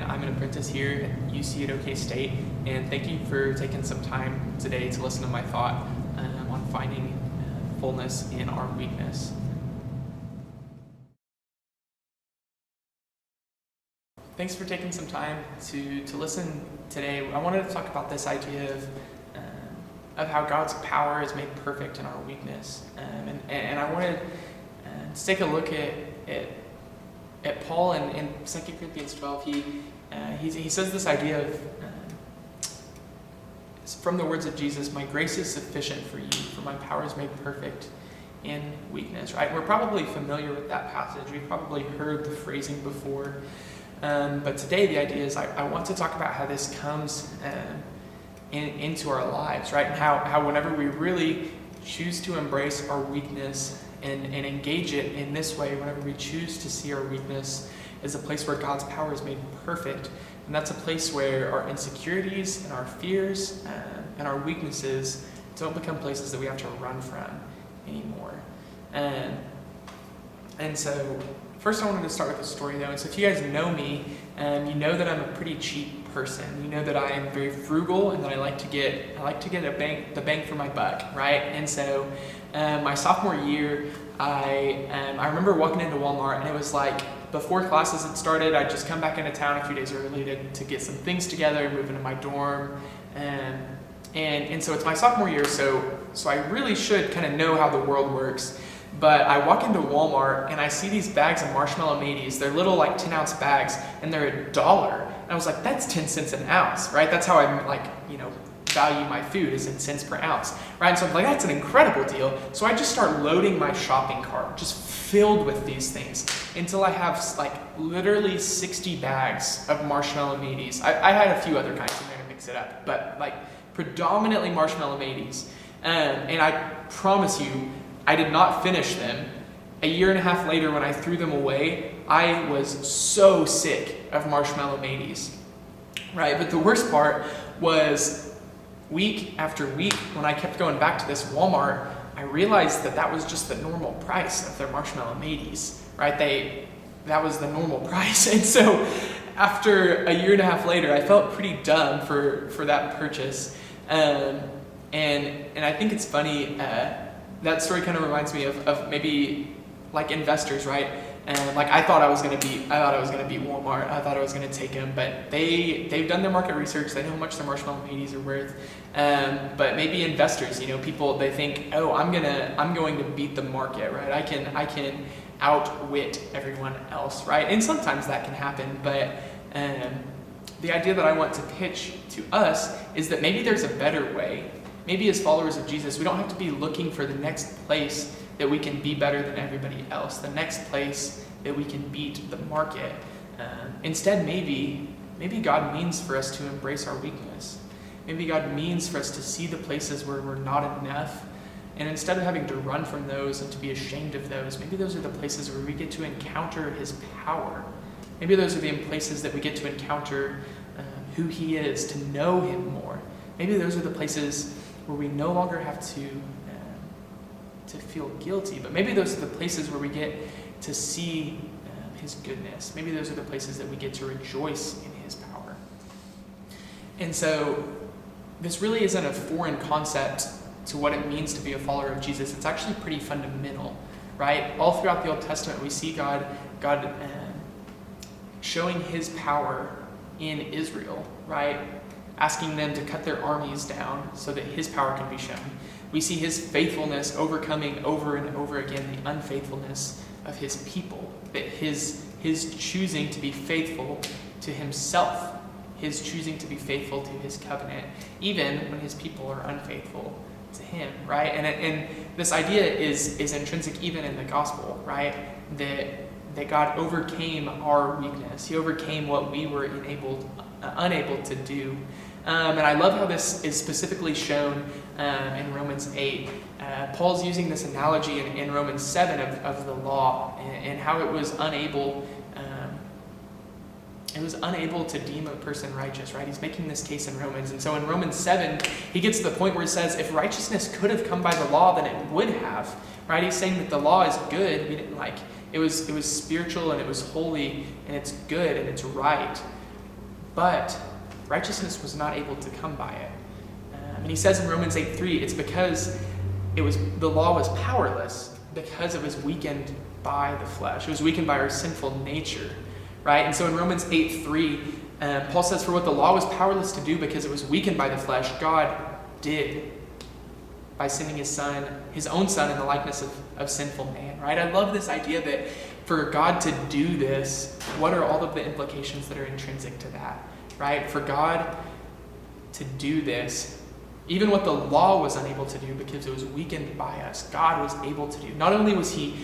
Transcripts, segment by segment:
I'm an apprentice here at UC at OK State, and thank you for taking some time today to listen to my thought on finding fullness in our weakness. Thanks for taking some time to listen today. I wanted to talk about this idea of how God's power is made perfect in our weakness, and I wanted to take a look at Paul in 2 Corinthians 12. He says this idea of, from the words of Jesus, my grace is sufficient for you, for my power is made perfect in weakness, right? We're probably familiar with that passage. We've probably heard the phrasing before. But today the idea is I want to talk about how this comes into our lives, right? And how whenever we really choose to embrace our weakness and engage it in this way, whenever we choose to see our weakness as a place where God's power is made perfect, and that's a place where our insecurities and our fears and our weaknesses don't become places that we have to run from anymore. And so first I wanted to start with a story though. And so if you guys know me, you know that I'm a pretty cheap person. You know that I am very frugal and that I like to get the bang for my buck, right? And so my sophomore year, I remember walking into Walmart, and it was like before classes had started. I'd just come back into town a few days early to get some things together, move into my dorm, and so it's my sophomore year, so I really should kind of know how the world works. But I walk into Walmart and I see these bags of marshmallow mateys. They're little like 10-ounce bags, and they're $1. And I was like, that's 10 cents an ounce, right? That's how I value my food, is in cents per ounce, right? And so I'm like, that's an incredible deal. So I just start loading my shopping cart, just filled with these things, until I have like literally 60 bags of marshmallow mateys. I had a few other kinds in there to mix it up, but like predominantly marshmallow mateys. And I promise you, I did not finish them. A year and a half later, when I threw them away, I was so sick of marshmallow mateys, right? But the worst part was, week after week, when I kept going back to this Walmart, I realized that was just the normal price of their marshmallow mateys, right? That was the normal price. And so after a year and a half later, I felt pretty dumb for that purchase. And I think it's funny, that story kind of reminds me of maybe like investors, right? And like I thought I was gonna beat Walmart. I thought I was gonna take them, but they've done their market research. They know how much their marshmallow mateys are worth. But maybe investors, people, they think, oh, I'm going to beat the market, right? I can outwit everyone else, right? And sometimes that can happen, but the idea that I want to pitch to us is that maybe there's a better way. Maybe as followers of Jesus, we don't have to be looking for the next place that we can be better than everybody else, the next place that we can beat the market. Instead, maybe God means for us to embrace our weakness. Maybe God means for us to see the places where we're not enough, and instead of having to run from those and to be ashamed of those, maybe those are the places where we get to encounter His power. Maybe those are the places that we get to encounter who He is, to know Him more. Maybe those are the places where we no longer have to feel guilty, but maybe those are the places where we get to see His goodness. Maybe those are the places that we get to rejoice in His power. And so this really isn't a foreign concept to what it means to be a follower of Jesus. It's actually pretty fundamental, right? All throughout the Old Testament, we see God showing His power in Israel, right? Asking them to cut their armies down so that His power can be shown. We see His faithfulness overcoming over and over again the unfaithfulness of His people, that His choosing to be faithful to Himself, His choosing to be faithful to His covenant, even when His people are unfaithful to Him, right? And this idea is intrinsic even in the gospel, right? That God overcame our weakness. He overcame what we were unable to do. And I love how this is specifically shown in Romans 8. Paul's using this analogy in Romans 7 of the law, and how it was unable It was unable to deem a person righteous, right? He's making this case in Romans. And so in Romans 7, he gets to the point where he says, if righteousness could have come by the law, then it would have, right? He's saying that the law is good. We didn't like, it was spiritual and it was holy and it's good and it's right. But righteousness was not able to come by it. And he says in Romans 8:3, it's because the law was powerless because it was weakened by the flesh. It was weakened by our sinful nature. Right? And so in Romans 8:3, Paul says, for what the law was powerless to do because it was weakened by the flesh, God did by sending his own son in the likeness of sinful man. Right? I love this idea that for God to do this, what are all of the implications that are intrinsic to that? Right? For God to do this, even what the law was unable to do because it was weakened by us, God was able to do. Not only was he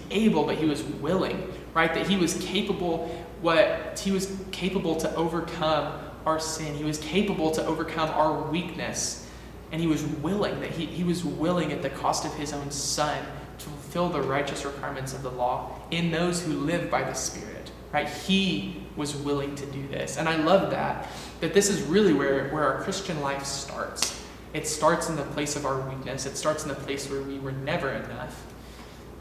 able, but he was willing, right? That he was capable to overcome our sin. He was capable to overcome our weakness. And he was willing, that he was willing at the cost of his own son to fulfill the righteous requirements of the law in those who live by the Spirit, right? He was willing to do this. And I love that this is really where our Christian life starts. It starts in the place of our weakness. It starts in the place where we were never enough.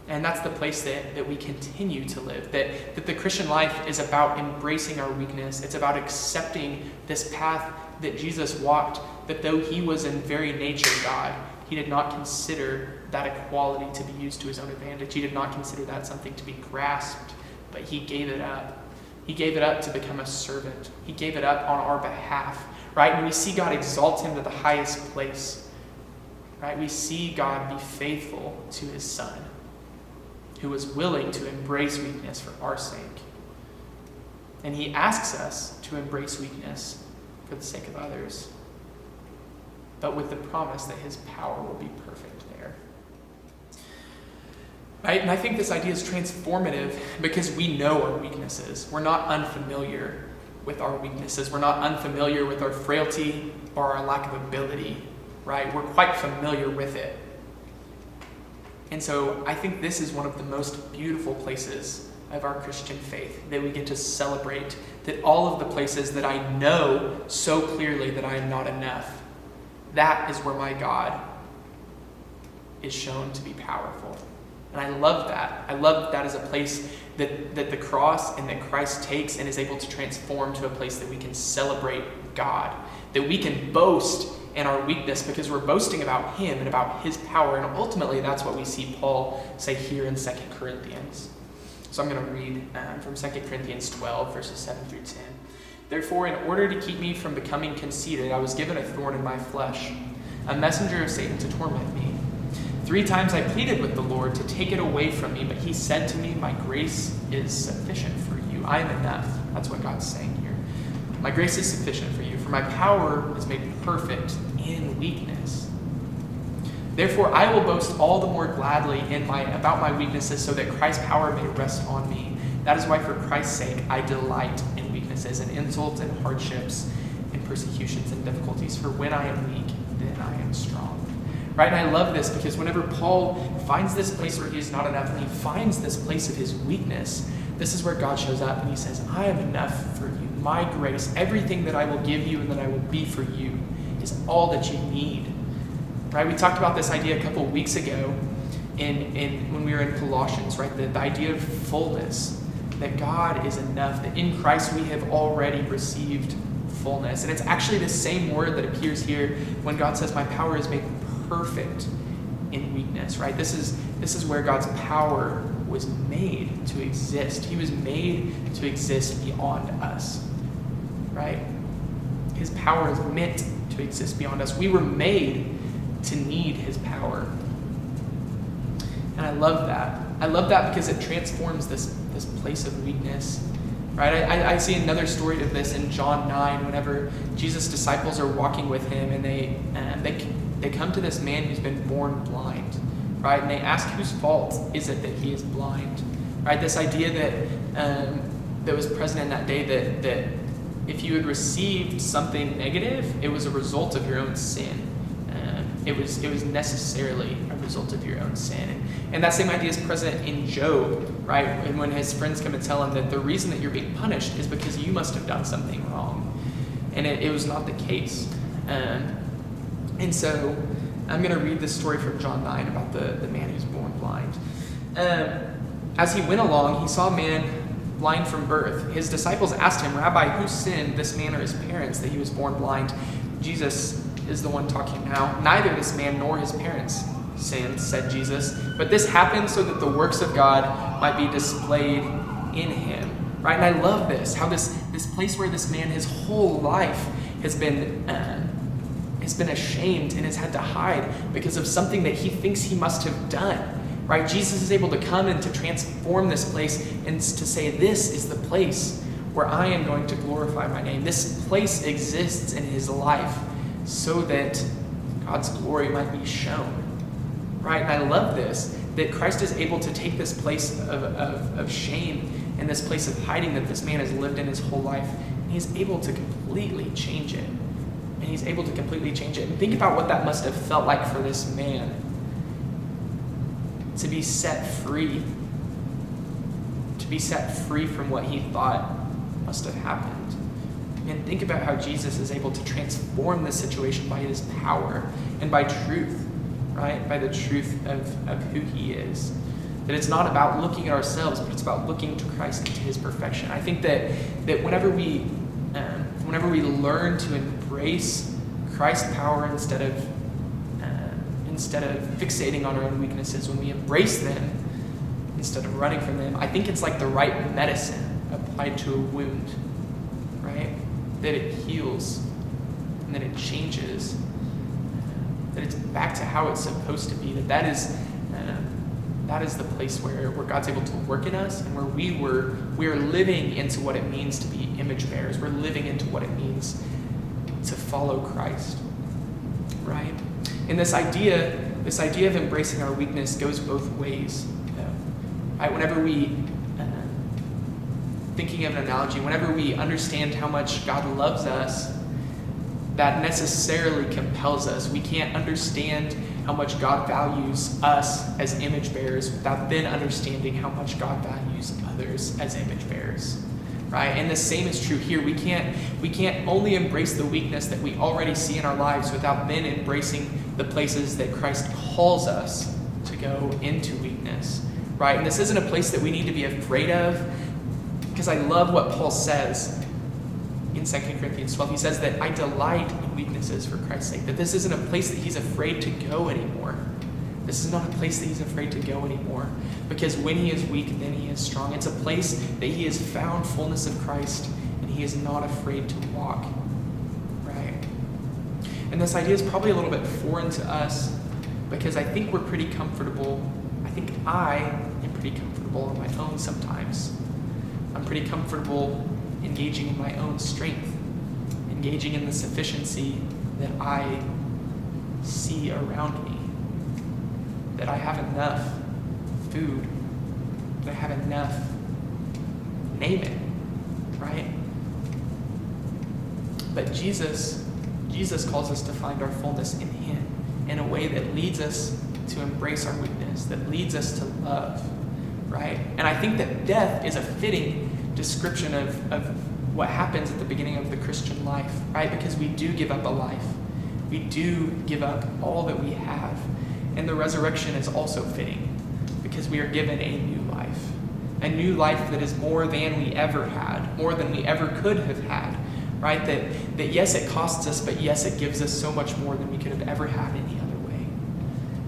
And that's the place that we continue to live. That the Christian life is about embracing our weakness. It's about accepting this path that Jesus walked, that though he was in very nature God, he did not consider that equality to be used to his own advantage. He did not consider that something to be grasped, but he gave it up. He gave it up to become a servant. He gave it up on our behalf. Right? And we see God exalt him to the highest place. Right? We see God be faithful to his son, who was willing to embrace weakness for our sake. And he asks us to embrace weakness for the sake of others, but with the promise that his power will be perfect there. Right? And I think this idea is transformative because we know our weaknesses. We're not unfamiliar with our weaknesses. We're not unfamiliar with our frailty or our lack of ability, right? We're quite familiar with it. And so I think this is one of the most beautiful places of our Christian faith, that we get to celebrate that all of the places that I know so clearly that I am not enough, that is where my God is shown to be powerful. And I love that. I love that as a place that the cross and that Christ takes and is able to transform to a place that we can celebrate God, that we can boast in our weakness because we're boasting about him and about his power. And ultimately, that's what we see Paul say here in 2 Corinthians. So I'm going to read from 2 Corinthians 12, verses 7 through 10. Therefore, in order to keep me from becoming conceited, I was given a thorn in my flesh, a messenger of Satan to torment me. 3 times I pleaded with the Lord to take it away from me, but he said to me, my grace is sufficient for you. I am enough. That's what God's saying here. My grace is sufficient for you, for my power is made perfect in weakness. Therefore, I will boast all the more gladly about my weaknesses so that Christ's power may rest on me. That is why for Christ's sake I delight in weaknesses and insults and hardships and persecutions and difficulties. For when I am weak, then I am strong. Right? And I love this because whenever Paul finds this place where he is not enough and he finds this place of his weakness, this is where God shows up and he says, I am enough for you. My grace, everything that I will give you and that I will be for you is all that you need. Right? We talked about this idea a couple of weeks ago when we were in Colossians, right? The idea of fullness, that God is enough, that in Christ we have already received fullness. And it's actually the same word that appears here when God says, my power is made perfect in weakness, right? This is where God's power was made to exist. He was made to exist beyond us, right? His power is meant to exist beyond us. We were made to need his power. And I love that. I love that because it transforms this place of weakness, right? I see another story of this in John 9, whenever Jesus' disciples are walking with him and they come to this man who's been born blind, right? And they ask whose fault is it that he is blind, right? This idea that was present in that day that if you had received something negative, it was a result of your own sin. It was necessarily a result of your own sin. And that same idea is present in Job, right? And when his friends come and tell him that the reason that you're being punished is because you must have done something wrong. And it was not the case. And so I'm going to read this story from John 9 about the man who's born blind. As he went along, he saw a man blind from birth. His disciples asked him, "Rabbi, who sinned, this man or his parents, that he was born blind?" Jesus is the one talking now. "Neither this man nor his parents sinned," said Jesus, "but this happened so that the works of God might be displayed in him." Right? And I love this, how this place where this man, his whole life has been ashamed and has had to hide because of something that he thinks he must have done. Right? Jesus is able to come and to transform this place and to say, this is the place where I am going to glorify my name. This place exists in his life so that God's glory might be shown. Right? And I love this, that Christ is able to take this place of shame and this place of hiding that this man has lived in his whole life, and he's able to completely change it. And he's able to completely change it. And think about what that must have felt like for this man to be set free. To be set free from what he thought must have happened. And think about how Jesus is able to transform the situation by his power and by truth, right? By the truth of who he is. That it's not about looking at ourselves, but it's about looking to Christ and to his perfection. I think that whenever we learn to embrace Christ's power instead of fixating on our own weaknesses, when we embrace them instead of running from them, I think it's like the right medicine applied to a wound, right? That it heals and that it changes, that it's back to how it's supposed to be, that is the place where God's able to work in us, and where we are living into what it means to be image bearers. We're living into what it means to follow Christ, right? And this idea of embracing our weakness goes both ways. Right? Whenever we, thinking of an analogy, whenever we understand how much God loves us, that necessarily compels us. We can't understand how much God values us as image bearers without then understanding how much God values others as image bearers. Right? And the same is true here. We can't only embrace the weakness that we already see in our lives without then embracing the places that Christ calls us to go into weakness. Right? And this isn't a place that we need to be afraid of, because I love what Paul says in 2 Corinthians 12. He says that I delight in weaknesses for Christ's sake. That this isn't a place that he's afraid to go anymore. This is not a place that he's afraid to go anymore. Because when he is weak, then he is strong. It's a place that he has found fullness of Christ, and he is not afraid to walk. Right? And this idea is probably a little bit foreign to us, because I think we're pretty comfortable. I think I am pretty comfortable on my own sometimes. I'm pretty comfortable engaging in my own strength, engaging in the sufficiency that I see around me, that I have enough food, that I have enough, name it, right? But Jesus calls us to find our fullness in him in a way that leads us to embrace our weakness, that leads us to love, right? And I think that death is a fitting description of what happens at the beginning of the Christian life, right? Because we do give up a life. We do give up all that we have. And the resurrection is also fitting, because we are given a new life that is more than we ever had, more than we ever could have had, right? That yes, it costs us, but yes, it gives us so much more than we could have ever had any other way.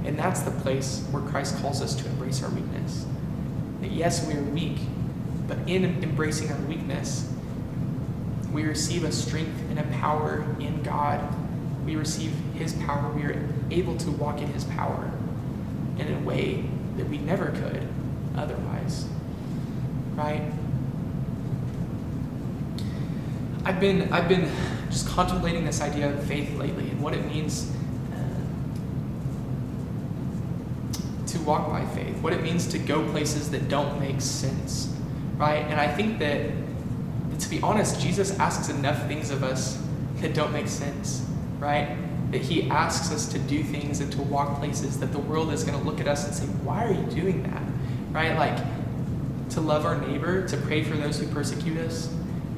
And that's the place where Christ calls us to embrace our weakness. That yes, we are weak, but in embracing our weakness, we receive a strength and a power in God. We receive his power. We are able to walk in his power in a way that we never could otherwise. Right? I've been just contemplating this idea of faith lately and what it means to walk by faith, what it means to go places that don't make sense. Right? And I think that, to be honest, Jesus asks enough things of us that don't make sense, right? That he asks us to do things and to walk places that the world is going to look at us and say, why are you doing that? Right? Like, to love our neighbor, to pray for those who persecute us,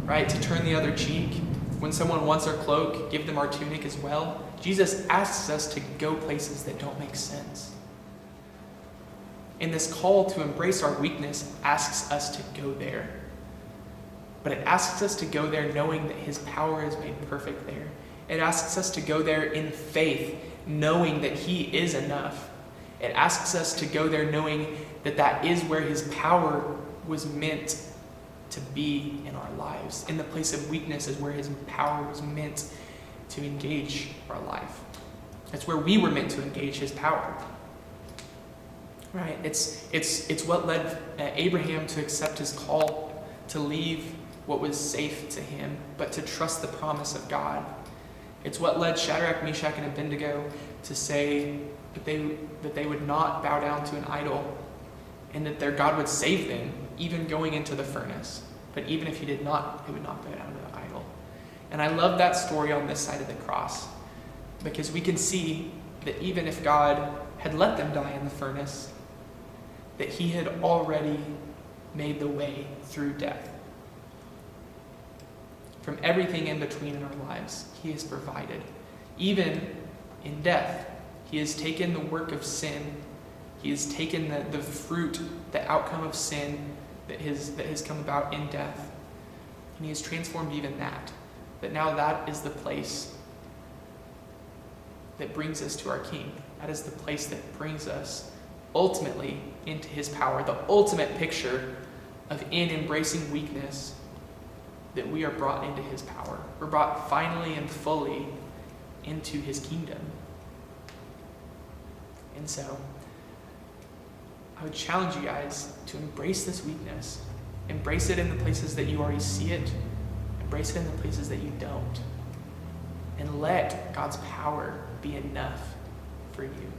right? To turn the other cheek. When someone wants our cloak, give them our tunic as well. Jesus asks us to go places that don't make sense. And this call to embrace our weakness asks us to go there. But it asks us to go there knowing that his power is made perfect there. It asks us to go there in faith, knowing that he is enough. It asks us to go there knowing that that is where his power was meant to be in our lives. In the place of weakness is where his power was meant to engage our life. It's where we were meant to engage his power. Right? It's what led Abraham to accept his call to leave what was safe to him, but to trust the promise of God. It's what led Shadrach, Meshach, and Abednego to say that they would not bow down to an idol, and that their God would save them, even going into the furnace. But even if he did not, they would not bow down to the idol. And I love that story on this side of the cross, because we can see that even if God had let them die in the furnace, that he had already made the way through death. From everything in between in our lives, he has provided. Even in death, he has taken the work of sin. He has taken the fruit, the outcome of sin that has come about in death. And he has transformed even that. That now that is the place that brings us to our King. That is the place that brings us ultimately into his power. The ultimate picture of in embracing weakness, that we are brought into his power. We're brought finally and fully into his kingdom. And so, I would challenge you guys to embrace this weakness. Embrace it in the places that you already see it. Embrace it in the places that you don't. And let God's power be enough for you.